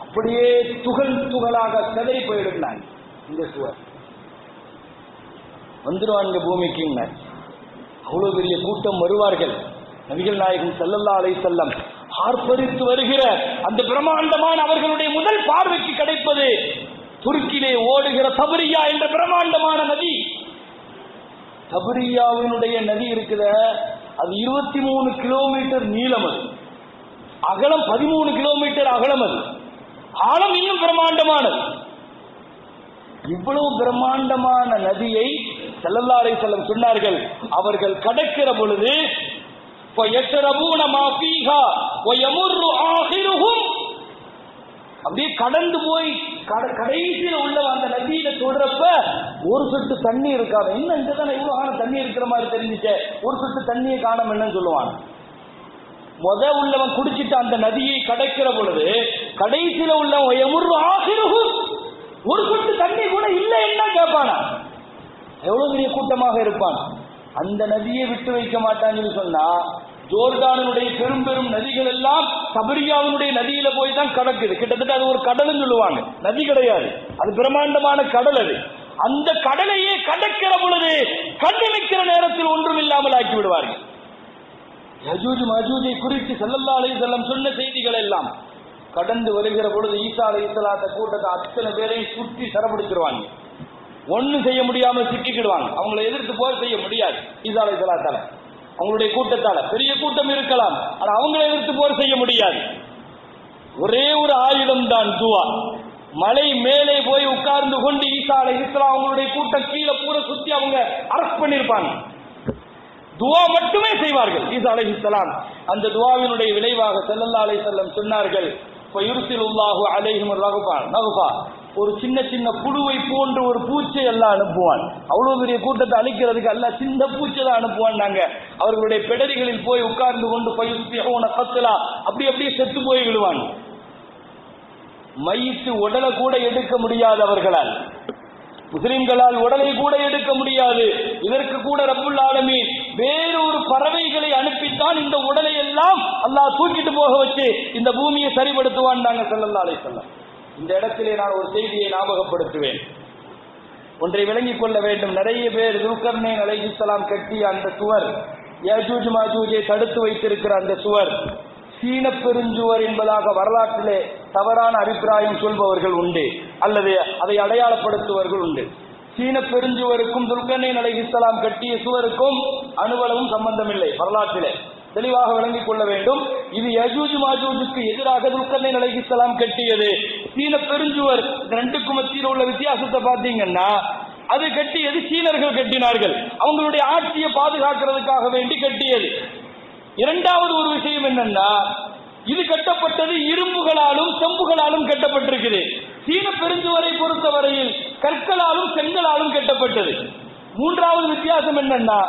Speaker 1: அப்படியே துகள் துகளாக சிதறி போயிடுனாங்க. இந்த சுவர் வந்துருவாங்க பூமிக்கு. அவ்வளவு பெரிய கூட்டம் வருவார்கள். நபிகள் நாயகம் ஸல்லல்லாஹு அலைஹி வஸல்லம் ஆர்ப்பரித்து வருகிற அந்த பிரம்மாண்டமான அவர்களுடைய முதல் பார்வைக்கு கிடைப்பது துருக்கியிலே ஓடுகிற தபரியா என்ற பிரம்மாண்டமான நதி. தபரியாவினுடைய நதி இருக்குத, அது 23 கிலோமீட்டர் நீளம், அது அகலம் 13 கிலோமீட்டர் அகலம், அது ஆழம் இன்னும் பிரம்மாண்டமானது. இவ்வளவு பிரம்மாண்டமான நதியை ஸல்லல்லாஹு அலைஹி வஸல்லம் சொன்னார்கள், அவர்கள் கடக்கிற பொழுது அப்படியே கடந்து போய் கடைசியில் உள்ள அந்த நதியில சொல்றப்ப ஒரு சொட்டு தண்ணி இருக்காது. இன்னும் இங்கதானே இவ்வளவு ஆன தண்ணி இருக்கிற மாதிரி தெரிஞ்சுச்சே, ஒரு சொட்டு தண்ணியை காணோம் என்னன்னு சொல்லுவாங்க. உள்ளவன் குடிச்சிட்டு அந்த நதியை கடக்கிற பொழுது கடைசியில உள்ளவன் ஒரு சொட்டு தண்ணி கூட இல்லை என்ன கேட்பானா? எவ்வளவு பெரிய கூட்டமாக இருப்பான். அந்த நதியை விட்டு வைக்க மாட்டான்னு சொன்னா, ஜோர்டானுடைய பெரும் பெரும் நதிகள் எல்லாம் தபரியாவினுடைய நதியில போய் தான் கடக்குது. கிட்டத்தட்ட அது ஒரு கடல்னு சொல்லுவாங்க, நதி கிடையாது, அது பிரம்மாண்டமான கடல். அது அந்த கடலையே கடக்கிற பொழுது கண்ணிமைக்கிற நேரத்தில் ஒன்றும் இல்லாமல் ஆக்கி விடுவார்கள். யஜூஜ் மஜூஜை குறித்து ஸல்லல்லாஹு அலைஹி வஸல்லம் சொன்ன செய்திகள் எல்லாம் கடந்து வருகிற பொழுது ஈசா அலைஹிஸ்ஸலாத்த கூட்டத்தை அத்தனை பேரையும் சுற்றி சரபிடிச்சிருவாங்க. ஒன்னும் செய்ய முடியாம சிக்கிக்கிடுவாங்க. அவங்களை எதிர்த்து போர் செய்ய முடியாது. ஈசா அலைஹிஸ்ஸலாத்தால அவங்களுடைய கூட்டத்தால பெரிய கூட்டம் இருக்கலாம், ஆனா அவங்களை எதிர்த்து போர் செய்ய முடியாது. ஒரே ஒரு ஆயுதம் தான் துவா. மலை மேலே போய் உட்கார்ந்து கொண்டு ஈசா அலைஹிஸ்ஸலாம் அவங்களுடைய கூட்டம் கீழே பூரா சுத்தி அவங்க அரஸ்ட் பண்ணிருப்பாங்க. துவா மட்டுமே செய்வார்கள் ஈசா அலைஹிஸ்ஸலாம். அந்த துவாவினுடைய விளைவாக ஸல்லல்லாஹு அலைஹி வஸல்லம் சொன்னார்கள், ஃபயுர்சிலுல்லாஹு அலைஹிம் ரகுபா, ஒரு சின்ன சின்ன புழுவை போன்ற ஒரு பூச்சை எல்லாம் அனுப்புவான். அவ்வளவு பெரிய கூட்டத்தை அழிக்கிறதுக்கு அல்லாஹ் சின்ன பூச்சை தான் அனுப்புவான். நாங்க அவர்களுடைய பெடரிகளில் போய் உட்கார்ந்து கொண்டு அப்படியே செத்து போய் விடுவான். மையிட்டு உடலை கூட எடுக்க முடியாதவர்களால், முஸ்லிம்களால் உடலை கூட எடுக்க முடியாது. இதற்கு கூட ரப்புல் ஆலமீன் வேறொரு பறவைகளை அனுப்பித்தான் பிறகுதான் இந்த உடலை எல்லாம் அல்லாஹ் தூக்கிட்டு போக வச்சு இந்த பூமியை சரிபடுத்துவான் ஸல்லல்லாஹு அலைஹி வஸல்லம். இந்த இடத்திலே நான் ஒரு செய்தியை ஞாபகப்படுத்துவேன். ஒன்றை விளங்கிக் கொள்ள வேண்டும். நிறைய பேர் துல்கர்னைன் அலைஹிஸ்ஸலாம் கட்டிய அந்த சுவர், யஜூஜ் மாஜூஜை தடுத்து வைத்திருக்கிற அந்த சுவர் சீன பெருஞ்சுவர் என்பதாக வரலாற்றிலே தவறான அபிப்பிராயம் சொல்பவர்கள் உண்டு, அல்லது அதை அடையாளப்படுத்துவர்கள் உண்டு. சீன பெருஞ்சுவருக்கும் துல்கர்னைன் அலைஹிஸ்ஸலாம் கட்டிய சுவருக்கும் அணுவளவும் சம்பந்தம் இல்லை. வரலாற்றிலே தெளிவாக விளங்கிக் கொள்ள வேண்டும். இது யஜூஜ் மாஜூஜுக்கு எதிராக துல்கர்னைன் அலைஹிஸ்ஸலாம் கட்டியது. சீன பெருஞ்சுவர், ரெண்டுக்கும் மத்தியில் உள்ள வித்தியாசத்தை பார்த்தீங்கன்னா, அது கட்டியது சீனர்கள் கட்டினார்கள், அவங்களுடைய ஆட்சியை பாதுகாக்கிறதுக்காக வேண்டி கட்டியது. இரண்டாவது ஒரு விஷயம் என்னன்னா, இது கட்டப்பட்டது இரும்புகளாலும் செம்புகளாலும் கட்டப்பட்டிருக்குது. சீன பெருஞ்சுவரை பொறுத்தவரையில் கற்களாலும் செங்கலாலும் கட்டப்பட்டது. மூன்றாவது வித்தியாசம் என்னன்னா,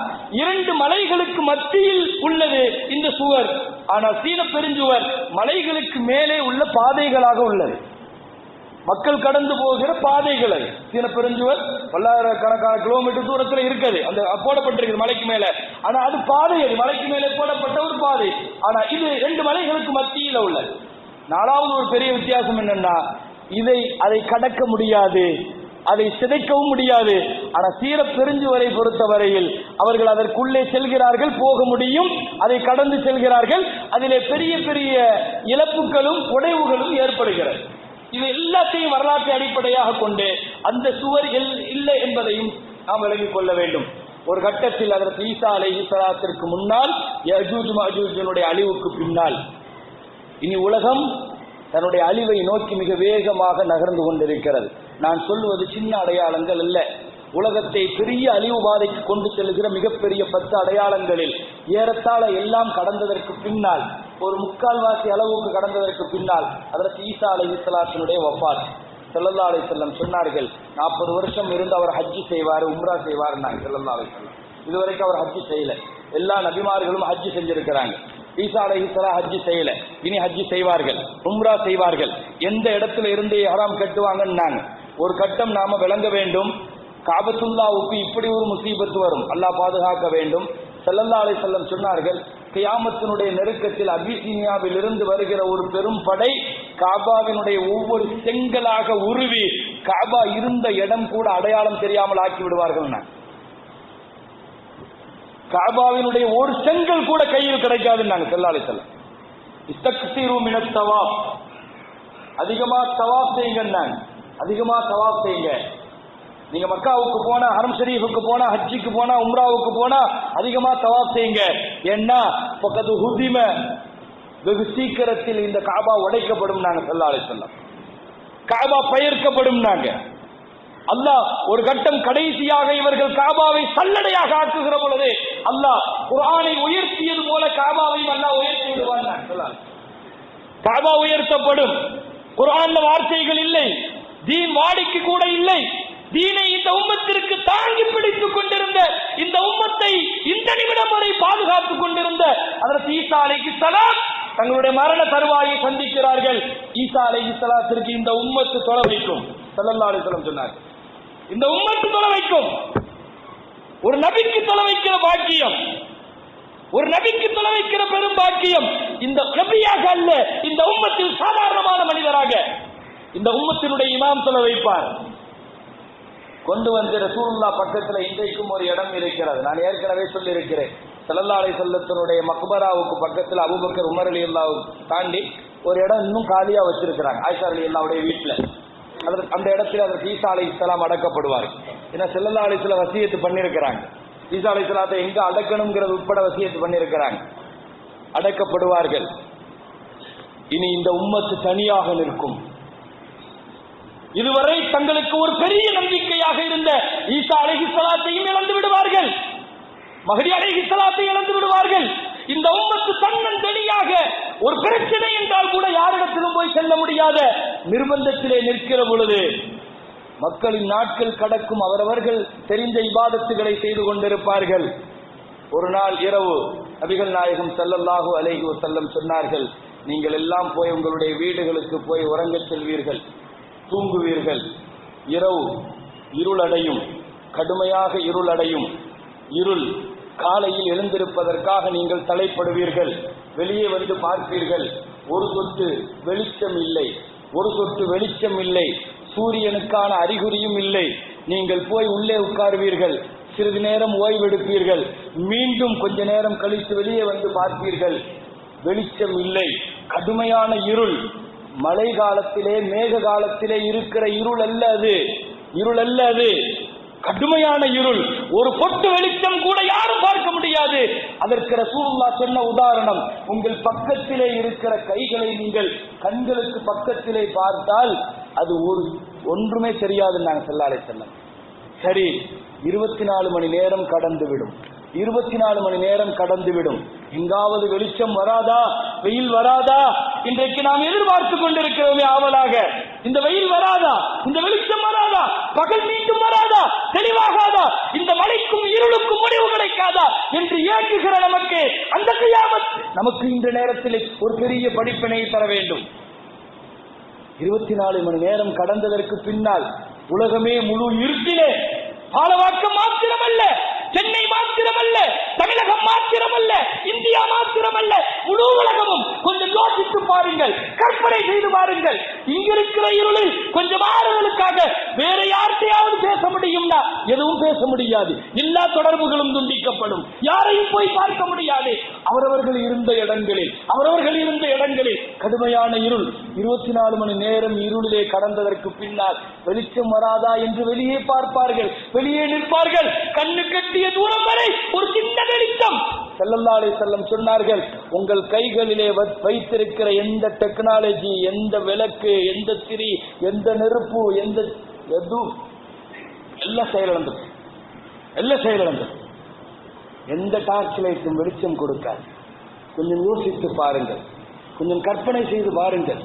Speaker 1: இரண்டு மலைகளுக்கு மத்தியில் உள்ளது இந்த சுவர். ஆனால் சீன பெருஞ்சுவர் மலைகளுக்கு மேலே உள்ள பாதைகளாக உள்ளது, மக்கள் கடந்து போகிற பாதைகள். அது சீன பெருஞ்சுவர் பல்லாயிரக்கணக்கான கிலோமீட்டர் தூரத்தில் இருக்குது, அந்த போடப்பட்டிருக்கு மலைக்கு மேல. ஆனா அது பாதை, அது மலைக்கு மேலே போடப்பட்ட ஒரு பாதை. ஆனா இது ரெண்டு மலைகளுக்கு மத்தியில் உள்ளது. நாலாவது ஒரு பெரிய வித்தியாசம் என்னன்னா, அதை கடக்க முடியாது, அதை சிதைக்கவும் முடியாது. ஆனா சீன பெருஞ்சுவரை பொறுத்தவரையில் அவர்கள் அதற்குள்ளே செல்கிறார்கள், போக முடியும், அதை கடந்து செல்கிறார்கள். அதிலே பெரிய பெரிய இழப்புகளும் உடைவுகளும் ஏற்படுகிறது. இது எல்லாத்தையும் வரலாற்றை அடிப்படையாக கொண்டு அந்த சுவர் இல்லை என்பதையும் நாம் விளங்கிக் கொள்ள வேண்டும். ஒரு கட்டத்தில் அதற்கு ஈசா அலைஹிஸ்ஸலாத்திற்கு முன்னால், யஜூஜ் மாஜூஜினுடைய அழிவுக்கு பின்னால், இனி உலகம் தன்னுடைய அழிவை நோக்கி மிக வேகமாக நகர்ந்து கொண்டிருக்கிறது. நான் சொல்லுவது சின்ன அடையாளங்கள் அல்ல, உலகத்தை பெரிய அழிவு பாதைக்கு கொண்டு செல்கிற மிகப்பெரிய 10 அடையாளங்களில் ஏறத்தாழ எல்லாம் கடந்ததற்கு பின்னால், ஒரு முக்கால்வாசி அளவுக்கு கடந்ததற்கு பின்னால் அதற்கு ஈசா அலைஹிஸ்ஸலாத்தினுடைய வஃபாத். ஸல்லல்லாஹு அலைஹி வஸல்லம் சொன்னார்கள், 40 வருஷம் இருந்து அவர் ஹஜ்ஜி செய்வார், உம்ரா செய்வார். ஸல்லல்லாஹு அலைஹி வஸல்லம் இதுவரைக்கும் அவர் ஹஜ்ஜி செய்யல. எல்லா நபிமார்களும் ஹஜ்ஜி செஞ்சிருக்கிறாங்க. ஈசா அலைஹிஸ்ஸலாம் ஹஜ்ஜி செய்யல, இனி ஹஜ்ஜி செய்வார்கள், உம்ரா செய்வார்கள். எந்த இடத்துல இருந்து ஹராம் கட்டுவாங்கன்னாங்க. ஒரு கட்டம் நாம விளங்க வேண்டும், காபத்துல்லாவுக்கு இப்படி ஒரு முசீபத்து வரும், அல்லாஹ் பாதுகாக்க வேண்டும். ஸல்லல்லாஹு அலைஹி வஸல்லம் சொன்னார்கள், கியாமத்தினுடைய நெருக்கத்தில் அபிசீனியாவில் இருந்து வருகிற ஒரு பெரும் படை காபாவினுடைய ஒவ்வொரு செங்கலாக உருவி காபா இருந்த இடம் கூட அடையாளம் தெரியாமல் ஆக்கி விடுவார்கள். காபாவினுடைய ஒரு செங்கல் கூட கையில் கிடைக்காதுன்னாங்க ஸல்லல்லாஹு அலைஹி வஸல்லம். இஸ்தக்ஸிரு மினத் தவாஃப், அதிகமா தவாஃப் செய்யுங்க, அதிகமா தவாஃப் செய்யுங்க. நீங்க மக்காவுக்கு போனா, ஹரம் ஷரீஃபுக்கு போனா, ஹஜ்ஜிக்கு போனா, உம்ராவுக்கு போனா அதிகமா தவாஃப் செய்யுங்க. ஏன்னா ஃபகது ஹுதிம, வெகு சீக்கிரத்தில் இந்த காபா உடைக்கப்படும் நாங்க ஸல்லல்லாஹு அலைஹி வஸல்லம், காபா பெயர்க்கப்படும் நாங்க. அல்லாஹ் ஒரு கட்டம் கடைசியாக இவர்கள் காபாவை சல்லடையாக ஆக்குகிற பொழுது அல்லாஹ் குர்ஆனை உயர்த்தியது போல காபாவையும் அல்லாஹ் உயர்த்தி விடுவான். காபா உயர்த்தப்படும். குர்ஆன்ல வார்த்தைகள் இல்லை, தீன் வாடிக்கு கூட இல்லை. தீனை இந்த உம்மத்திற்கு தாங்கி பிடித்துக் கொண்டிருந்த, இந்த உம்மத்தை இந்த நிமிடம் வரை பாதுகாத்துக் கொண்டிருந்த அதற்கு ஈசா அலைஹிஸ்ஸலாம் தங்களுடைய மரண தருவாயை சந்திக்கிறார்கள். ஈசா அலைஹிஸ்ஸலாத்திற்கு இந்த உம்மத்து தொலை வைக்கும். ஸல்லல்லாஹு அலைஹி வஸல்லம் சொன்னார், இந்த உம்மத்து தொலை வைக்கும். ஒரு நபிக்கு தொலை வைக்கிற பாக்கியம், ஒரு நபிக்கு தொலை வைக்கிற பெரும் பாக்கியம். இந்த நபியாக அல்ல, இந்த உம்மத்தில் சாதாரணமான மனிதராக இந்த உம்மத்தினுடைய இமாம் தொலை வைப்பார். கொண்டு வந்து ரசூலுல்லாஹ் பக்கத்தில் இன்றைக்கும் ஒரு இடம் இருக்கிறது. நான் ஏற்கனவே சொல்லி இருக்கிறேன், ஸல்லல்லாஹு அலைஹி வஸல்லத்தினுடைய மக்பராவுக்கு பக்கத்தில் அபூபக்கர், உமர் ரலியல்லாஹு தாண்டி ஒரு இடம் இன்னும் காலியா வச்சிருக்கிறாங்க, ஆயிஷா ரலியல்லாஹுடைய வீட்டுல. அந்த இடத்துல அதற்கு ஈசா அலைஹிஸ்ஸலாம் அடக்கப்படுவார். ஏன்னா ஸல்லல்லாஹு அலைஹி வஸல்லம் வசியத்து பண்ணியிருக்கிறாங்க, ஈசா அலைஹிஸ்ஸலாத்தை எங்க அடக்கணுங்கிறது உட்பட வசியத்து பண்ணியிருக்கிறாங்க. அடக்கப்படுவார்கள். இனி இந்த உம்மத்து தனியாக நிற்கும். இதுவரை தங்களுக்கு ஒரு பெரிய நம்பிக்கையாக இருந்த ஈசா அலைஹிஸ்ஸலாத்தையும் இழந்து விடுவார்கள், மஹ்தி அலைஹிஸ்ஸலாத்தை இழந்து விடுவார்கள். இந்த உம்மத்து தன்னந்தனியாக ஒரு பிரச்சனை என்றால் கூட யாரிடத்திலும் போய் செல்ல முடியாத நிர்பந்தத்திலே நிற்கிற பொழுது மக்களின் நாட்கள் கடக்கும், அவரவர்கள் தெரிந்த இபாதத்துகளை செய்து கொண்டிருப்பார்கள். ஒரு நாள் இரவு நபிகள் நாயகம் ஸல்லல்லாஹு அலைஹி வஸல்லம் சொன்னார்கள், நீங்கள் எல்லாம் போய் உங்களுடைய வீடுகளுக்கு போய் உறங்கச் செல்வீர்கள், தூங்குவீர்கள். இரவு இருளடையும், கடுமையாக இருளடையும். இருள் காலையில் எழுந்திருப்பதற்காக நீங்கள் தலைப்படுவீர்கள். வெளியே வந்து பார்ப்பீர்கள், ஒரு சொட்டு வெளிச்சம் இல்லை, ஒரு சொட்டு வெளிச்சம் இல்லை, சூரியனுக்கான அறிகுறியும் இல்லை. நீங்கள் போய் உள்ளே உட்காருவீர்கள், சிறிது நேரம் ஓய்வெடுப்பீர்கள், மீண்டும் கொஞ்ச நேரம் கழித்து வெளியே வந்து பார்ப்பீர்கள், வெளிச்சம் இல்லை, கடுமையான இருள். மழை காலத்திலே மேக காலத்திலே இருக்கிற இருள் அல்ல அது, இருள் அல்ல அது, கடுமையான இருள். ஒரு பொட்டு வெளிச்சம் கூட யாரும் பார்க்க முடியாது. அதற்கு ரசூலுல்லாஹ் சொன்ன உதாரணம், உங்கள் பக்கத்திலே இருக்கிற கைகளை நீங்கள் கண்களுக்கு பக்கத்திலே பார்த்தால் அது ஒன்றுமே தெரியாது. நாங்கள் ஸல்லல்லாஹு அலைஹி வஸல்லம், சரி 24 மணி நேரம் கடந்துவிடும், 24 மணி நேரம் கடந்துவிடும், எங்காவது வெளிச்சம் வராதா, வெயில் வராதா? இன்றைக்கு நாம் எதிர்பார்த்து கொண்டிருக்கிறோமே ஆவலாக, இந்த வெயில் வராதா, இந்த வெளிச்சம் வராதா, பகல் மீண்டும் வராதா, தெளிவாகாதா, இந்த மழைக்கும் இருளுக்கும் முடிவு கிடைக்காதா என்று ஏங்குகிற நமக்கு அந்த கியாமத் நமக்கு இந்த நேரத்தில் ஒரு பெரிய படிப்பினை தர வேண்டும். 24 மணி நேரம் கடந்ததற்கு பின்னால் உலகமே முழு இருட்டிலே, பாலவாக்கம் மாத்திரமல்ல, சென்னை மாத்திரமல்ல, தமிழகம் மாத்திரமல்ல, இந்தியா மாத்திரமல்ல, முழு உலகமும் கொஞ்சம் யோசித்து பாருங்கள், கற்பனை செய்து பாருங்கள். இங்க இருக்கிற இருளில் கொஞ்சம் ஆறுதலுக்காக வேற யார்கிட்டையாவது பேச முடியும்னா எதுவும் பேச முடியாது, எல்லா தொடர்புகளும் துண்டிக்கப்படும், யாரையும் போய் பார்க்க முடியாது. அவரவர்கள் இருந்த இடங்களில் கடுமையான இருள். 24 மணி நேரம் இருளிலே கடந்ததற்கு பின்னால் வெளிச்சம் வராதா என்று வெளியே பார்ப்பார்கள், வெளியே நிற்பார்கள், கண்ணு கட்டிய தூரம் வரை ஒரு சின்ன வெளிச்சம். ஸல்லல்லாஹு அலைஹி வஸல்லம் சொன்னார்கள், உங்கள் கைகளிலே வைத்திருக்கிற எந்த டெக்னாலஜி, எந்த விளக்கு, எந்த திரி, எந்த நெருப்பு, எல்லாம் செயலிழந்தது. எந்த டார்ச் லைட்டும் வெளிச்சம் கொடுக்காது. கொஞ்சம் யோசித்து பாருங்கள், கொஞ்சம் கற்பனை செய்து பாருங்கள்.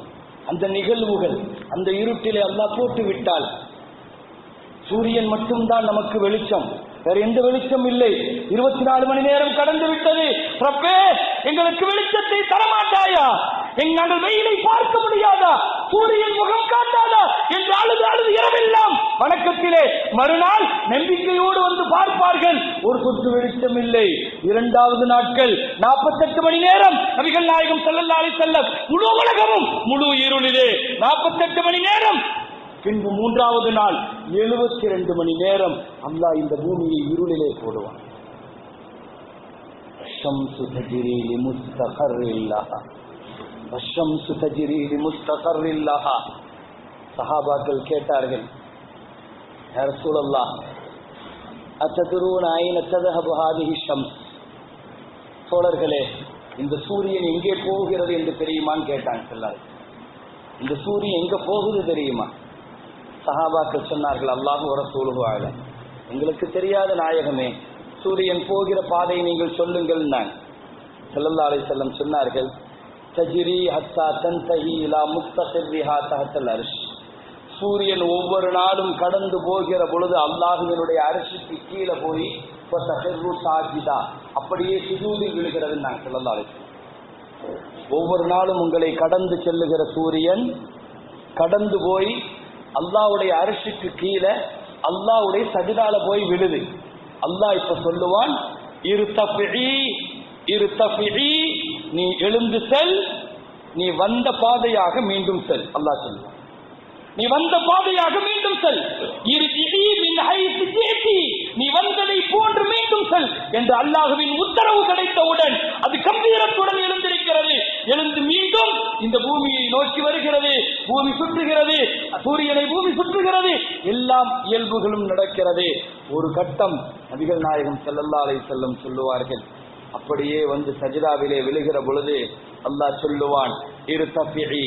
Speaker 1: அந்த நிகழ்வுகள் அந்த இருட்டிலே அல்லாஹ் போட்டு விட்டால் சூரியன் மட்டும்தான் நமக்கு வெளிச்சம், வேற எந்த வெளிச்சம் இல்லை. 24 மணி நேரம் கடந்து விட்டது. ரப்பே, எங்களுக்கு வெளிச்சத்தை தரமாட்டாயா? நாங்கள் வெயிலை பார்க்க முடியாதா? சூரியன் முகம் காட்டாதா என்று அழுது இரவெல்லாம் வணக்கத்திலே மறுநாள் நம்பிக்கையோடு வந்து பார்ப்பார்கள், ஒரு சொட்டு வெளிச்சம் இல்லை. 2வது நாட்கள் 48 மணி நேரம் நபிகள் நாயகம் ஸல்லல்லாஹு அலைஹி வஸல்லம் முழு உலகமும் முழு இருளிலே 48 மணி நேரம். பின்பு 3வது நாள் 72 மணி நேரம் அல்லாஹ் இந்த பூமியை இருளிலே போடுவான். ஷம்சு தஜ்ரி லிமுஸ்தகர்ரில் லஹா, வஷம்சு தஜ்ரி லிமுஸ்தகர்ரில் லஹா. சஹாபாக்கள் கேட்டார்கள், யா ரசூலல்லாஹ், அத்ததுரூன ஐன தذهபு ஹாதிஹி ஷம்ஸ்? தோழர்களே, இந்த சூரியன் எங்கே போகிறது என்று தெரியுமான்னு கேட்டாங்க. சொல்லாரு, இந்த சூரியன் எங்க போகுது தெரியுமா? சஹாபாக்கள் சொன்னார்கள், அல்லாஹு வ ரசூலுஹு அலம், எங்களுக்கு தெரியாத நாயகமே, சூரியன் போகிற பாதையை நீங்கள் சொல்லுங்கள். ஸல்லல்லாஹு அலைஹி வஸல்லம் சொன்னார்கள், தஜ்ரி ஹத்தா தன்தஹி இலா முஸ்தகிர்ரிஹா தஹ்தல் அர்ஷ். சூரியன் ஒவ்வொரு நாளும் கடந்து போகிற பொழுது அல்லாஹ்வினுடைய அர்ஷுக்கு கீழே போய் ஃபதஹிர்ரு சாஜிதா, அப்படியே சுஜூதில் விழுகிறது. ஸல்லல்லாஹு அலைஹி வஸல்லம், ஒவ்வொரு நாளும் உங்களை கடந்து செல்லுகிற சூரியன் கடந்து போய் அல்லாஹ்வுடைய அர்ஷுக்கு கீழே அல்லாஹ்வுடைய சஜிதால போய் விழுது. அல்லாஹ் இப்ப சொல்லுவான், இருத்தஃபிஇ, நீ எழுந்து செல், நீ வந்த பாதையாக மீண்டும் செல். அல்லாஹ் சொல்லுவான், நீ வந்த பாதையாக மீண்டும் செல். நீ வந்ததை போன்று மீண்டும் செல் என்று அல்லாஹ்வின் உத்தரவு கிடைத்தவுடன் அது கம்பீரத்துடன் எழுந்திருக்கிறது. எழுந்து மீண்டும் இந்த பூமியை நோக்கி வருகிறது, பூமி சுற்றுகிறது, சூரியனை பூமி சுற்றுகிறது, எல்லாம் இயல்புகளும் நடக்கிறது. ஒரு கட்டம் நபிகள் நாயகம் ஸல்லல்லாஹு அலைஹி வஸல்லம் சொல்லுவார்கள், அப்படியே வந்து சஜிதாவிலே விழுகிற பொழுது அல்லாஹ் சொல்லுவான், இருத்தஃபிஇ,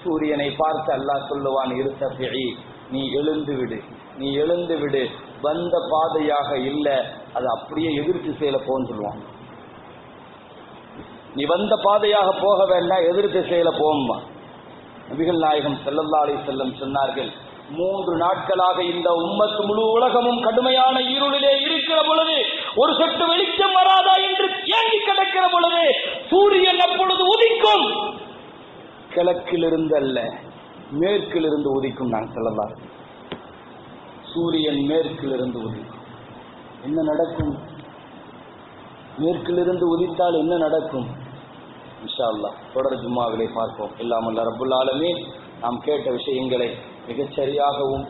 Speaker 1: சூரியனை பார்த்து அல்லாஹ் சொல்லுவான், இருத்தஃபிஇ, நீ எழுந்து விடு, நீ எழுந்து விடு, வந்த பாதையாக இல்ல, அது அப்படியே எதிர் திசையில போன்னு சொல்லுவான். நீ வந்த பாதையாக போக வேண்டாம், எதிர் திசையில போம்மா. நபிகள் நாயகம் ஸல்லல்லாஹு அலைஹி வஸல்லம் சொன்னார்கள், 3 நாட்களாக இந்த உம்மத்து முழு உலகமும் கடுமையான இருளிலே இருக்கிற பொழுது, ஒரு சொட்டு வெளிச்சம் வராதா என்று ஏங்கி கிடக்கிற பொழுது சூரியன் அப்பொழுது உதிக்கும். கிழக்கிலிருந்து அல்ல, மேற்கிலிருந்து உதிக்கும். நாங்கள் சொல்லலாம், சூரியன் மேற்கிலிருந்து உதிக்கும். என்ன நடக்கும்?
Speaker 2: மேற்கிலிருந்து உதித்தால் என்ன நடக்கும்? இன்ஷா அல்லாஹ் தொடர் ஜும்மாவிலே பார்ப்போம். இல்லாமல் ரப்புல் ஆலமீன் நாம் கேட்ட விஷயங்களை மிகச்சரியாகவும்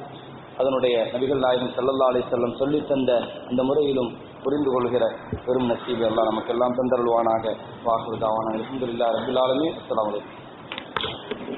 Speaker 2: அதனுடைய நபிகள் நாயகம் ஸல்லல்லாஹு அலைஹி வஸல்லம் சொல்லித் தந்த அந்த முறையிலும் புரிந்து கொள்கிற பெரும் நசீபை அல்லாஹ் நமக்கெல்லாம் தந்தருள்வானாக. வாஹிரு தாவானா அல்ஹம்துலில்லாஹி ரப்பில் ஆலமீன். அஸ்ஸலாமு அலைக்கும்.